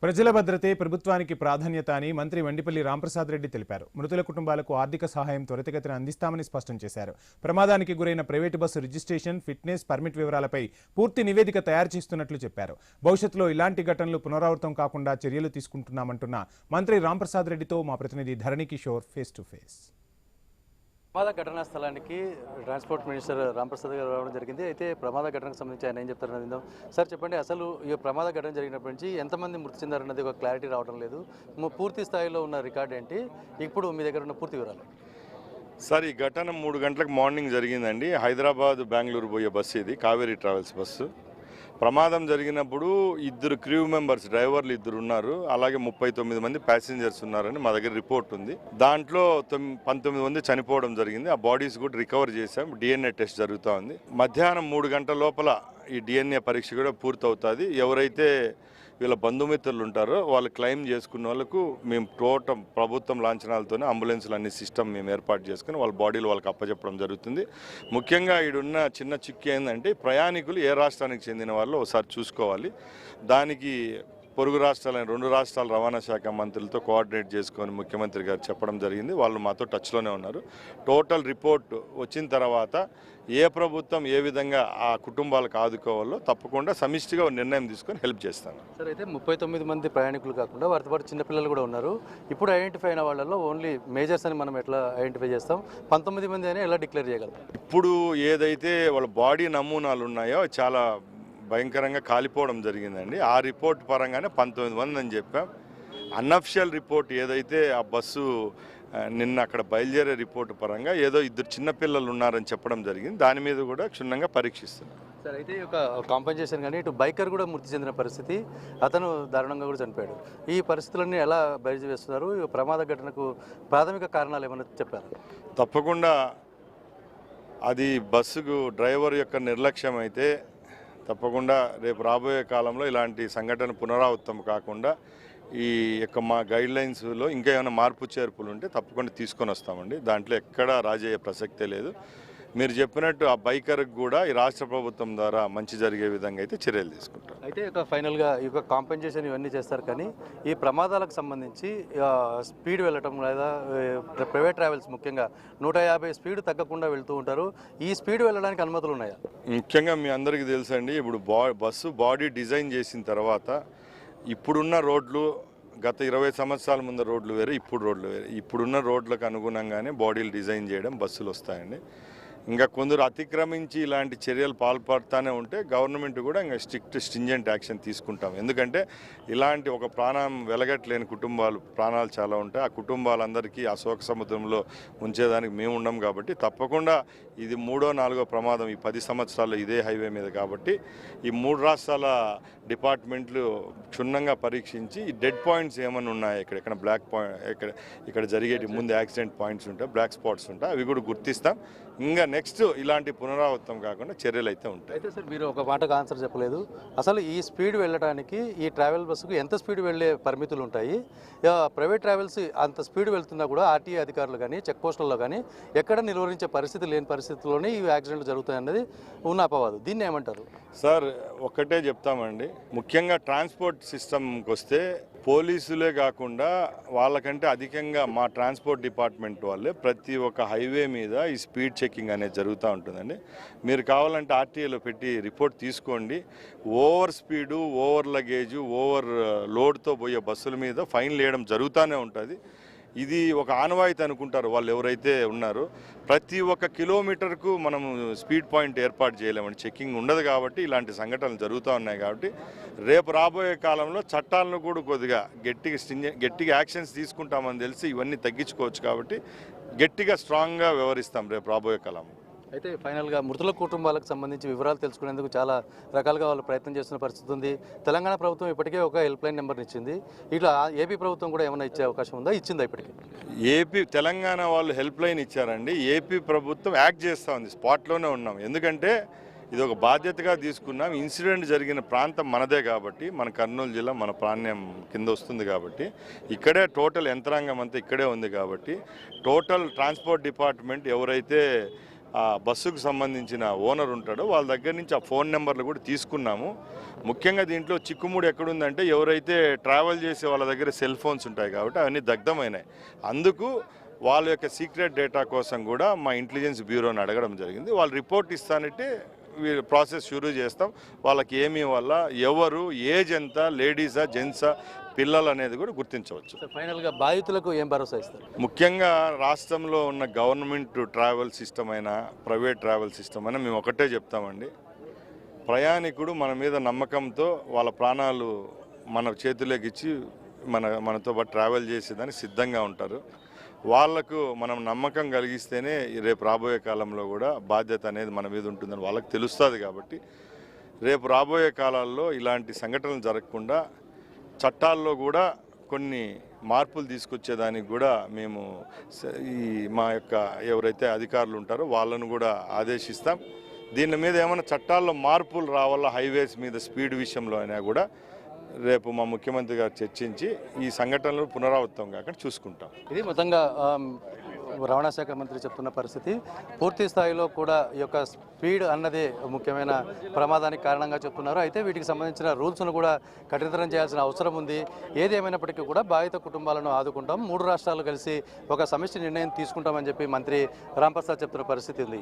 ప్రజల భద్రతే ప్రభుత్వానికి ప్రాధాన్యత అని మంత్రి వండిపల్లి రాంప్రసాద్ రెడ్డి తెలిపారు. మృతుల కుటుంబాలకు ఆర్థిక సహాయం త్వరితగతిన అందిస్తామని స్పష్టం చేశారు. ప్రమాదానికి గురైన private bus registration, fitness, permit వివరాలపై పూర్తి నివేదిక తయారు చేస్తున్నట్లు చెప్పారు. భవిష్యత్తులో ఇలాంటి ఘటనలు పునరావృతం కాకుండా చర్యలు తీసుకుంటున్నామంటున్న మంత్రి రాంప్రసాద్ రెడ్డితో మా ప్రతినిధి ధరణి కిషోర్ ఫేస్ టు ఫేస్. ప్రమాద ఘటనా స్థలానికి ట్రాన్స్పోర్ట్ మినిస్టర్ రాంప్రసాద్ గారు రావడం జరిగింది. అయితే ప్రమాద ఘటనకు సంబంధించి ఆయన ఏం చెప్తారని విందాం. సార్ చెప్పండి, అసలు ఈ ప్రమాద ఘటన జరిగినప్పటి నుంచి ఎంతమంది మృతి చెందారన్నది ఒక క్లారిటీ రావడం లేదు. పూర్తి స్థాయిలో ఉన్న రికార్డ్ ఏంటి, ఇప్పుడు మీ దగ్గర ఉన్న పూర్తి వివరాలు? సార్, ఈ ఘటన 3 గంటలకు మార్నింగ్ జరిగిందండి. హైదరాబాద్ బెంగళూరు పోయే బస్సు ఇది, కావేరీ ట్రావెల్స్ బస్సు. ప్రమాదం జరిగినప్పుడు 2 క్రూ మెంబర్స్, డ్రైవర్లు 2 ఉన్నారు, అలాగే 39 మంది ప్యాసింజర్స్ ఉన్నారని మా దగ్గర రిపోర్ట్ ఉంది. దాంట్లో 19 మంది చనిపోవడం జరిగింది. ఆ బాడీస్ కూడా రికవర్ చేశాం. డిఎన్ఏ టెస్ట్ జరుగుతూ ఉంది. మధ్యాహ్నం 3 గంటల లోపల ఈ డిఎన్ఏ పరీక్ష కూడా పూర్తవుతుంది. ఎవరైతే వీళ్ళ బంధుమిత్రులు ఉంటారో వాళ్ళు క్లెయిమ్ చేసుకున్న వాళ్ళకు మేము టోటల్ ప్రభుత్వం లాంఛనాలతోనే అంబులెన్స్లు అన్ని సిస్టమ్ మేము ఏర్పాటు చేసుకుని వాళ్ళ బాడీలు వాళ్ళకి అప్పచెప్పడం జరుగుతుంది. ముఖ్యంగా ఈడున్న చిన్న చిక్కు ఏంటంటే ప్రయాణికులు ఏ రాష్ట్రానికి చెందిన వాళ్ళు ఒకసారి చూసుకోవాలి. దానికి పొరుగు రాష్ట్రాలైన 2 రాష్ట్రాల రవాణా శాఖ మంత్రులతో కోఆర్డినేట్ చేసుకొని ముఖ్యమంత్రి గారు చెప్పడం జరిగింది. వాళ్ళు మాతో టచ్లోనే ఉన్నారు. టోటల్ రిపోర్ట్ వచ్చిన తర్వాత ఏ ప్రభుత్వం ఏ విధంగా ఆ కుటుంబాలకు ఆదుకోవాలో తప్పకుండా సమిష్టిగా నిర్ణయం తీసుకొని హెల్ప్ చేస్తాను. సార్, అయితే 39 మంది ప్రయాణికులు కాకుండా వారితో పాటు చిన్నపిల్లలు కూడా ఉన్నారు. ఇప్పుడు ఐడెంటిఫై అయిన వాళ్ళలో ఓన్లీ మేజర్స్ అని మనం ఎట్లా ఐడెంటిఫై చేస్తాం? 19 మంది అని ఎలా డిక్లేర్ చేయగలం? ఇప్పుడు ఏదైతే వాళ్ళ బాడీ నమూనాలు ఉన్నాయో చాలా భయంకరంగా కాలిపోవడం జరిగిందండి. ఆ రిపోర్ట్ పరంగానే 19 మంది అని చెప్పాం. అన్అఫిషియల్ రిపోర్ట్ ఏదైతే ఆ బస్సు నిన్న అక్కడ బయలుదేరే రిపోర్టు పరంగా ఏదో 2 చిన్నపిల్లలు ఉన్నారని చెప్పడం జరిగింది. దాని మీద కూడా క్షుణ్ణంగా పరీక్షిస్తున్నాం. సార్, అయితే ఒక కాంపెన్సేషన్ కానీ ఇటు బైకర్ కూడా మృతి చెందిన పరిస్థితి, అతను దారుణంగా కూడా చనిపోయాడు. ఈ పరిస్థితులన్నీ ఎలా బయలు వేస్తున్నారు? ఈ ప్రమాద ఘటనకు ప్రాథమిక కారణాలు ఏమైనా చెప్పారు? తప్పకుండా అది బస్సుకు డ్రైవర్ యొక్క నిర్లక్ష్యం అయితే తప్పకుండా రేపు రాబోయే కాలంలో ఇలాంటి సంఘటన పునరావృతం కాకుండా ఈ యొక్క మా గైడ్లైన్స్లో ఇంకా ఏమైనా మార్పు చేర్పులు ఉంటే తప్పకుండా తీసుకొని వస్తామండి. దాంట్లో ఎక్కడా రాజీ అయ్యే ప్రసక్తే లేదు. మీరు చెప్పినట్టు ఆ బైకర్కి కూడా ఈ రాష్ట్ర ప్రభుత్వం ద్వారా మంచి జరిగే విధంగా అయితే చర్యలు తీసుకుంటాం. అయితే ఒక ఫైనల్గా ఈ కాంపెన్సేషన్ ఇవన్నీ చేస్తారు, కానీ ఈ ప్రమాదాలకు సంబంధించి స్పీడ్ వెళ్ళటం లేదా ప్రైవేట్ ట్రావెల్స్ ముఖ్యంగా 150 స్పీడ్ తగ్గకుండా వెళ్తూ ఉంటారు. ఈ స్పీడ్ వెళ్ళడానికి అనుమతులు ఉన్నాయా? ముఖ్యంగా మీ అందరికీ తెలుసండి, ఇప్పుడు బస్సు బాడీ డిజైన్ చేసిన తర్వాత ఇప్పుడున్న రోడ్లు గత 20 సంవత్సరాల ముందు రోడ్లు వేరే, ఇప్పుడు రోడ్లు వేరే. ఇప్పుడున్న రోడ్లకు అనుగుణంగానే బాడీలు డిజైన్ చేయడం బస్సులు వస్తాయండి. ఇంకా కొందరు అతిక్రమించి ఇలాంటి చర్యలు పాల్పడుతూనే ఉంటే గవర్నమెంట్ కూడా ఇంకా స్ట్రింజెంట్ యాక్షన్ తీసుకుంటాం. ఎందుకంటే ఇలాంటి ఒక ప్రాణం వెలగట్లేని కుటుంబాలు ప్రాణాలు చాలా ఉంటాయి. ఆ కుటుంబాలందరికీ ఆ శోక సముద్రంలో ఉంచేదానికి మేము ఉండం కాబట్టి తప్పకుండా ఇది 3వ 4వ ప్రమాదం ఈ 10 సంవత్సరాల్లో ఇదే హైవే మీద కాబట్టి ఈ 3 రాష్ట్రాల డిపార్ట్మెంట్లు క్షుణ్ణంగా పరీక్షించి ఈ డెడ్ పాయింట్స్ ఏమైనా ఉన్నాయి, ఇక్కడ బ్లాక్ పాయింట్ ఇక్కడ జరిగేటి ముందు యాక్సిడెంట్ పాయింట్స్ ఉంటాయి, బ్లాక్ స్పాట్స్ ఉంటాయి, అవి కూడా గుర్తిస్తాం. ఇంకా నెక్స్ట్ ఇలాంటి పునరావృతం కాకుండా చర్యలు అయితే ఉంటాయి. అయితే సార్, మీరు ఒక మాటకు ఆన్సర్ చెప్పలేదు. అసలు ఈ స్పీడ్ వెళ్ళడానికి ఈ ట్రావెల్ బస్సుకు ఎంత స్పీడ్ వెళ్ళే పరిమితులు ఉంటాయి? ప్రైవేట్ ట్రావెల్స్ అంత స్పీడ్ వెళ్తున్నా కూడా ఆర్టీఏ అధికారులు కానీ చెక్ పోస్టుల్లో కానీ ఎక్కడ నిలువరించే పరిస్థితి లేని పరిస్థితుల్లోనే ఈ యాక్సిడెంట్లు జరుగుతాయన్నది ఉన్న అపవాదు. దీన్ని ఏమంటారు? సార్, ఒక్కటే చెప్తామండి, ముఖ్యంగా ట్రాన్స్పోర్ట్ సిస్టమ్కి వస్తే పోలీసులే కాకుండా వాళ్ళకంటే అధికంగా మా ట్రాన్స్పోర్ట్ డిపార్ట్మెంట్ వాళ్ళే ప్రతి ఒక్క హైవే మీద ఈ స్పీడ్ చెకింగ్ అనేది జరుగుతూ ఉంటుందండి. మీరు కావాలంటే ఆర్టీఏలో పెట్టి రిపోర్ట్ తీసుకోండి. Over speed, over luggage, over లోడ్తో పోయే బస్సుల మీద ఫైన్లు వేయడం జరుగుతూనే ఉంటుంది. ఇది ఒక ఆనవాయితీ అనుకుంటారు వాళ్ళు ఎవరైతే ఉన్నారో. ప్రతి ఒక్క కిలోమీటర్కు మనం స్పీడ్ పాయింట్ ఏర్పాటు చేయలేమండి, చెక్కింగ్ ఉండదు కాబట్టి ఇలాంటి సంఘటనలు జరుగుతూ ఉన్నాయి. కాబట్టి రేపు రాబోయే కాలంలో చట్టాలను కూడా కొద్దిగా గట్టిగా యాక్షన్స్ తీసుకుంటామని తెలిసి ఇవన్నీ తగ్గించుకోవచ్చు. కాబట్టి గట్టిగా స్ట్రాంగ్గా వ్యవహరిస్తాం రేపు రాబోయే కాలం. అయితే ఫైనల్గా మృతుల కుటుంబాలకు సంబంధించి వివరాలు తెలుసుకునేందుకు చాలా రకాలుగా వాళ్ళు ప్రయత్నం చేస్తున్న పరిస్థితి ఉంది. తెలంగాణ ప్రభుత్వం ఇప్పటికే ఒక హెల్ప్ లైన్ నెంబర్ని ఇచ్చింది. ఇట్లా ఏపీ ప్రభుత్వం కూడా ఏమైనా ఇచ్చే అవకాశం ఉందా? ఇచ్చిందా ఇప్పటికీ? తెలంగాణ వాళ్ళు హెల్ప్ లైన్ ఇచ్చారండి. ఏపీ ప్రభుత్వం యాక్ట్ చేస్తూ ఉంది. స్పాట్లోనే ఉన్నాం. ఎందుకంటే ఇది ఒక బాధ్యతగా తీసుకున్నాం. ఇన్సిడెంట్ జరిగిన ప్రాంతం మనదే కాబట్టి, మన కర్నూలు జిల్లా మన ప్రాణ్యం కింద వస్తుంది కాబట్టి ఇక్కడే టోటల్ యంత్రాంగం అంతా ఇక్కడే ఉంది కాబట్టి టోటల్ ట్రాన్స్పోర్ట్ డిపార్ట్మెంట్ ఎవరైతే ఆ బస్సుకు సంబంధించిన ఓనర్ ఉంటాడో వాళ్ళ దగ్గర నుంచి ఆ ఫోన్ నెంబర్లు కూడా తీసుకున్నాము. ముఖ్యంగా దీంట్లో చిక్కుముడి ఎక్కడుందంటే ఎవరైతే ట్రావెల్ చేసే వాళ్ళ దగ్గర సెల్ ఫోన్స్ ఉంటాయి కాబట్టి అవన్నీ దగ్ధమైనాయి. అందుకు వాళ్ళ యొక్క సీక్రెట్ డేటా కోసం కూడా మా ఇంటెలిజెన్స్ బ్యూరోని అడగడం జరిగింది. వాళ్ళు రిపోర్ట్ ఇస్తానంటే ప్రాసెస్ షురూ చేస్తాం. వాళ్ళకి ఏమి వల్ల ఎవరు, ఏజ్ ఎంత, లేడీసా, జెంట్సా, పిల్లలు అనేది కూడా గుర్తించవచ్చు. ఫైనల్గా బాధితులకు ఏం భరోసా ఇస్తారు? ముఖ్యంగా రాష్ట్రంలో ఉన్న గవర్నమెంట్ ట్రావెల్ సిస్టమ్ అయినా ప్రైవేట్ ట్రావెల్ సిస్టమ్ అయినా మేము ఒకటే చెప్తామండి, ప్రయాణికుడు మన మీద నమ్మకంతో వాళ్ళ ప్రాణాలు మన చేతుల్లోకి ఇచ్చి మనతో పాటు ట్రావెల్ చేసేదానికి సిద్ధంగా ఉంటారు. వాళ్లకు మనం నమ్మకం కలిగిస్తేనే రేపు రాబోయే కాలంలో కూడా బాధ్యత అనేది మన మీద ఉంటుందని వాళ్ళకి తెలుస్తుంది. కాబట్టి రేపు రాబోయే కాలాల్లో ఇలాంటి సంఘటనలు జరగకుండా చట్టాల్లో కూడా కొన్ని మార్పులు తీసుకొచ్చేదానికి కూడా మేము మా యొక్క ఎవరైతే అధికారులు ఉంటారో వాళ్ళను కూడా ఆదేశిస్తాం. దీని మీద ఏమైనా చట్టాల్లో మార్పులు రావాలా, హైవేస్ మీద స్పీడ్ విషయంలో అయినా కూడా రేపు మా ముఖ్యమంత్రి గారు చర్చించి ఈ సంఘటనలు పునరావృతం కాకుండా చూసుకుంటాం. ఇది మొత్తంగా రవాణా శాఖ మంత్రి చెప్తున్న పరిస్థితి. పూర్తి స్థాయిలో కూడా ఈ యొక్క స్పీడ్ అన్నదే ముఖ్యమైన ప్రమాదానికి కారణంగా చెప్తున్నారు. అయితే వీటికి సంబంధించిన రూల్స్ను కూడా కఠినతరం చేయాల్సిన అవసరం ఉంది. ఏది ఏమైనప్పటికీ కూడా బాధిత కుటుంబాలను ఆదుకుంటాం, 3 రాష్ట్రాలు కలిసి ఒక సమిష్టి నిర్ణయం తీసుకుంటామని చెప్పి మంత్రి రాంప్రసాద్ చెప్తున్న పరిస్థితి ఉంది.